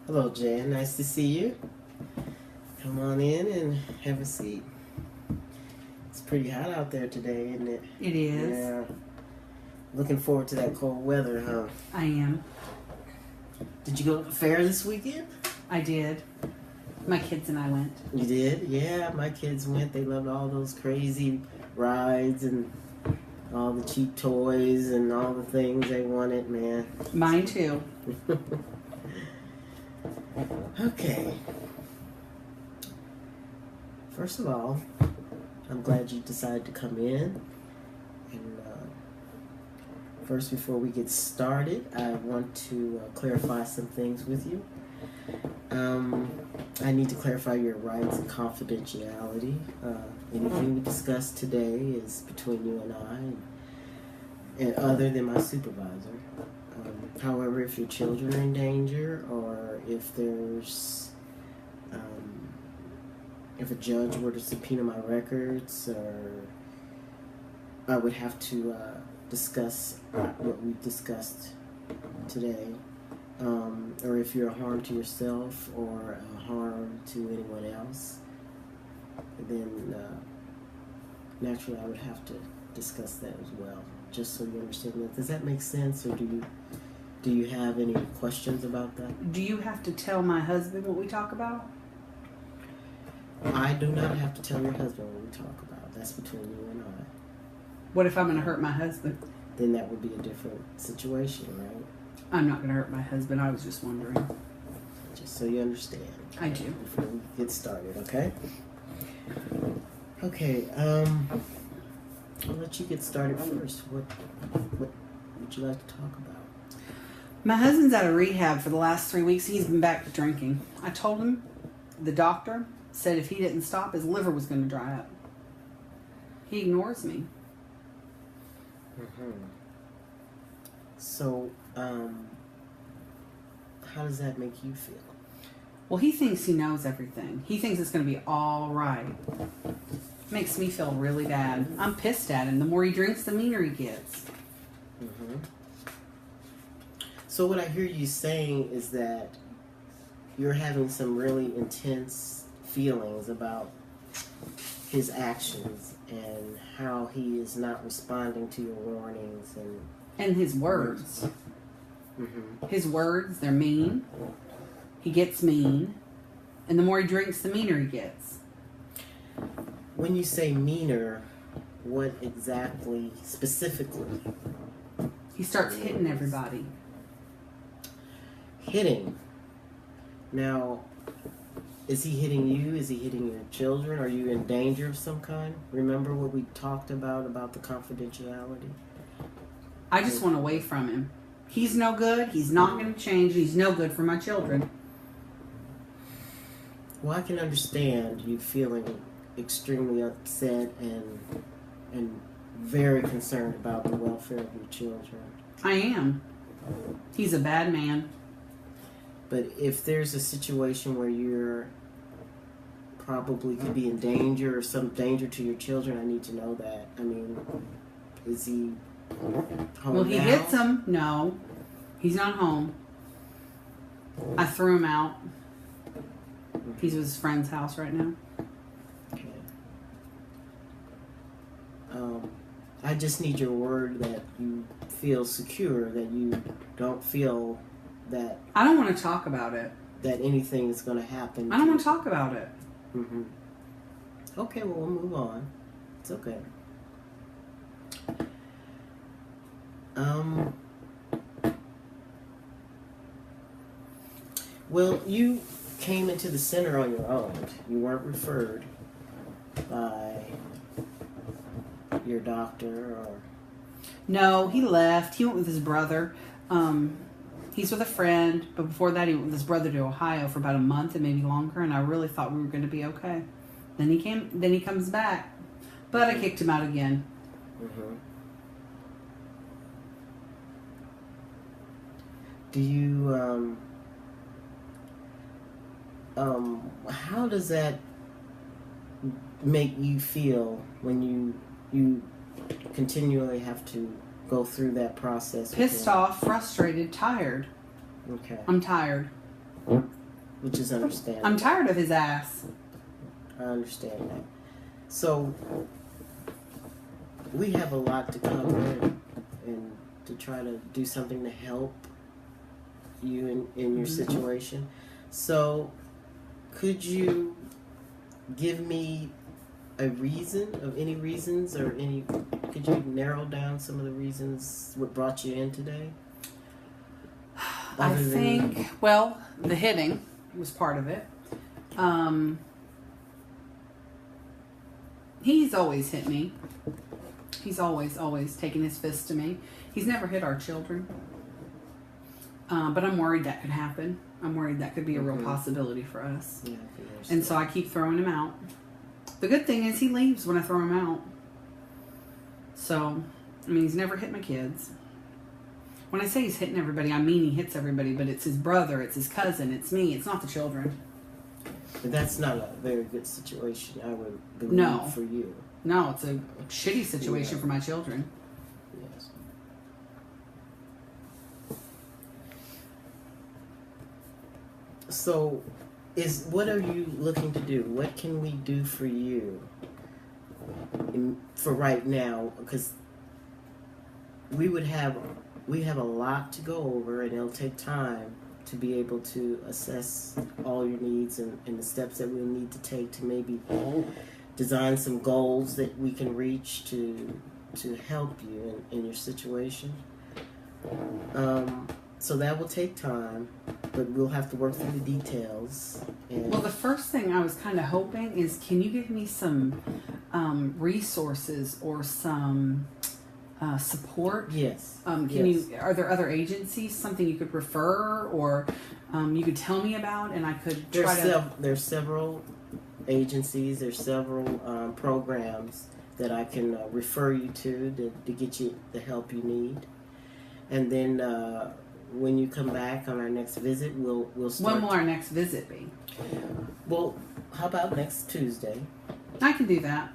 Hello, Jan. Nice to see you. Come on in and have a seat. It's pretty hot out there today, isn't it? It is. Yeah. Looking forward to that cold weather, huh? I am. Did you go to the fair this weekend? I did. My kids and I went. You did? Yeah, my kids went. They loved all those crazy rides and all the cheap toys and all the things they wanted, man. Mine too. Okay. First of all, I'm glad you decided to come in. And first, before we get started, I want to clarify some things with you. I need to clarify your rights and confidentiality. Anything we discuss today is between you and I, and other than my supervisor. However, if your children are in danger, or if there's, if a judge were to subpoena my records, or I would have to discuss what we discussed today, or if you're a harm to yourself or a harm to anyone else, then naturally I would have to discuss that as well, just so you understand that. Does that make sense, or do you have any questions about that? Do you have to tell my husband what we talk about? I do not have to tell your husband what we talk about. That's between you and I. What if I'm going to hurt my husband? Then that would be a different situation, right? I'm not going to hurt my husband. I was just wondering. Just so you understand. I do. Before we get started, okay? Okay, I'll let you get started first. What would you like to talk about? My husband's out of rehab for the last 3 weeks. He's been back to drinking. I told him the doctor said if he didn't stop, his liver was going to dry up. He ignores me. Mm-hmm. So, how does that make you feel? Well, he thinks he knows everything. He thinks it's going to be all right. Makes me feel really bad. I'm pissed at him. The more he drinks, the meaner he gets. Mm-hmm. So what I hear you saying is that you're having some really intense feelings about his actions and how he is not responding to your warnings And his words. Mm-hmm. His words, they're mean. He gets mean. And the more he drinks, the meaner he gets. When you say meaner, what exactly, specifically? He starts hitting everybody. Hitting. Now, is he hitting you? Is he hitting your children? Are you in danger of some kind? Remember what we talked about the confidentiality? I just want away from him. He's no good. He's not going to change. He's no good for my children. Well, I can understand you feeling extremely upset and very concerned about the welfare of your children. I am. He's a bad man. But if there's a situation where you're probably could be in danger or some danger to your children, I need to know that. I mean, is he home Well, he now? hits them. No. He's not home. I threw him out. He's with his friend's house right now. Okay. I just need your word that you feel secure, that you don't feel that I don't want to talk about it. that anything is going to happen. I don't want to talk about it. Mm-hmm. Okay, well, we'll move on. It's okay. Well, you came into the center on your own. You weren't referred by your doctor or... No, he left. He went with his brother. He's with a friend, but before that he went with his brother to Ohio for about a month and maybe longer, and I really thought we were going to be okay. Then he comes back. But I kicked him out again. Mm-hmm. Do you, how does that make you feel when you continually have to go through that process? Pissed off, frustrated, tired. Okay. I'm tired. which is understandable. I'm tired of his ass. I understand that. So we have a lot to cover and to try to do something to help you in your situation. So could you give me a reason, of any reasons, or could you narrow down some of the reasons what brought you in today? I think, well, the hitting was part of it. He's always hit me. He's always taken his fist to me. He's never hit our children. But I'm worried that could happen. I'm worried that could be a real possibility for us. Yeah, and so I keep throwing him out. The good thing is he leaves when I throw him out. So, I mean, he's never hit my kids. When I say he's hitting everybody, I mean he hits everybody, but it's his brother, it's his cousin, it's me, it's not the children. But that's not a very good situation, I would believe, for you. No, it's a shitty situation for my children. Yes. So, what are you looking to do? What can we do for you for right now? Because we have a lot to go over, and it'll take time to be able to assess all your needs and the steps that we'll need to take to maybe design some goals that we can reach to help you in your situation. So that will take time, but we'll have to work through the details. Well, the first thing I was kind of hoping is, can you give me some resources or some support? Yes. Are there other agencies, something you could refer, or you could tell me about, and I could try to... There's several agencies, there's several programs that I can refer you to get you the help you need. And then when you come back on our next visit, we'll start... When will our next visit be? Well, how about next Tuesday? I can do that.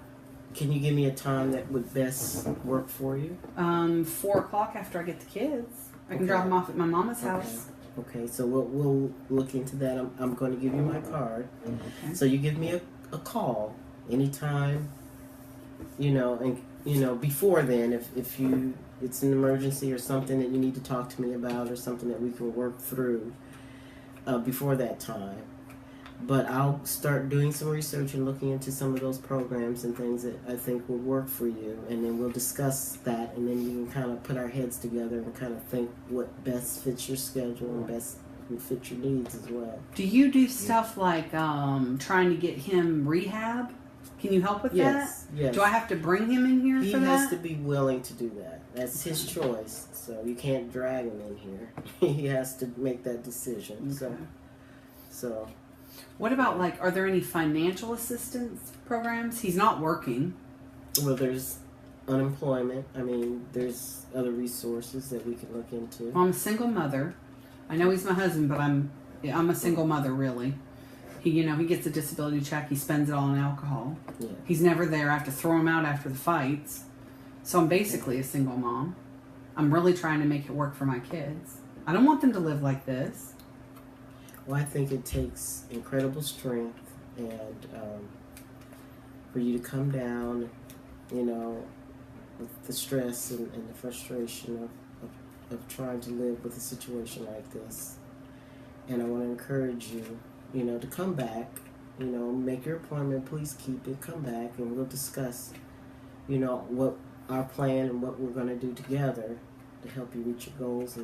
Can you give me a time that would best work for you? 4 o'clock after I get the kids. I can drop them off at my mama's house. Okay, so we'll look into that. I'm going to give you my card. Okay. So you give me a call anytime, and before then, if it's an emergency or something that you need to talk to me about or something that we can work through before that time. But I'll start doing some research and looking into some of those programs and things that I think will work for you, and then we'll discuss that, and then we can kind of put our heads together and kind of think what best fits your schedule and best would fit your needs as well. Do you do stuff like trying to get him rehab? Can you help with that? Yes. Do I have to bring him in here He for that? has to be willing to do that. That's his choice, so you can't drag him in here. He has to make that decision. Okay. So. What about, are there any financial assistance programs? He's not working. Well, there's unemployment. I mean, there's other resources that we can look into. Well, I'm a single mother. I know he's my husband, but I'm a single mother, really. He gets a disability check. He spends it all on alcohol. Yeah. He's never there. I have to throw him out after the fights. So I'm basically a single mom. I'm really trying to make it work for my kids. I don't want them to live like this. Well, I think it takes incredible strength and for you to come down, with the stress and the frustration of trying to live with a situation like this. And I want to encourage you, to come back, make your appointment, please keep it, come back, and we'll discuss, what our plan and what we're going to do together to help you reach your goals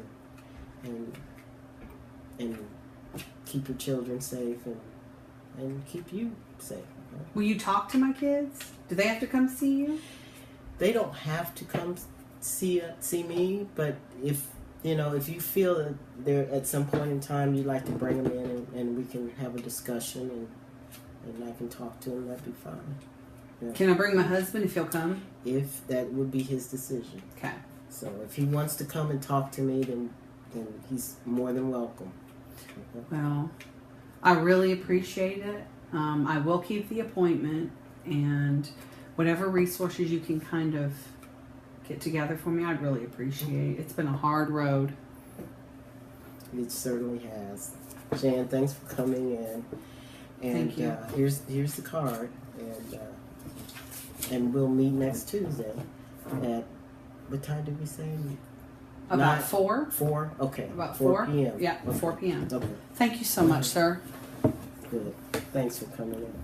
and keep your children safe and keep you safe. Okay? Will you talk to my kids? Do they have to come see you? They don't have to come see me, but if you feel that they're at some point in time you'd like to bring them in and we can have a discussion and I can talk to them, that'd be fine. Yeah. Can I bring my husband if he'll come? If that would be his decision. Okay. So if he wants to come and talk to me, then he's more than welcome. Okay? Well, I really appreciate it. I will keep the appointment, and whatever resources you can kind of get together for me, I'd really appreciate. It's been a hard road. It certainly has. Jan, thanks for coming in. And Thank you. Here's the card, and we'll meet next Tuesday at what time did we say? About 4? 4? Okay. About 4 4? p.m. Yeah, Okay. 4 p.m. Okay. Thank you so much, sir. Good. Thanks for coming in.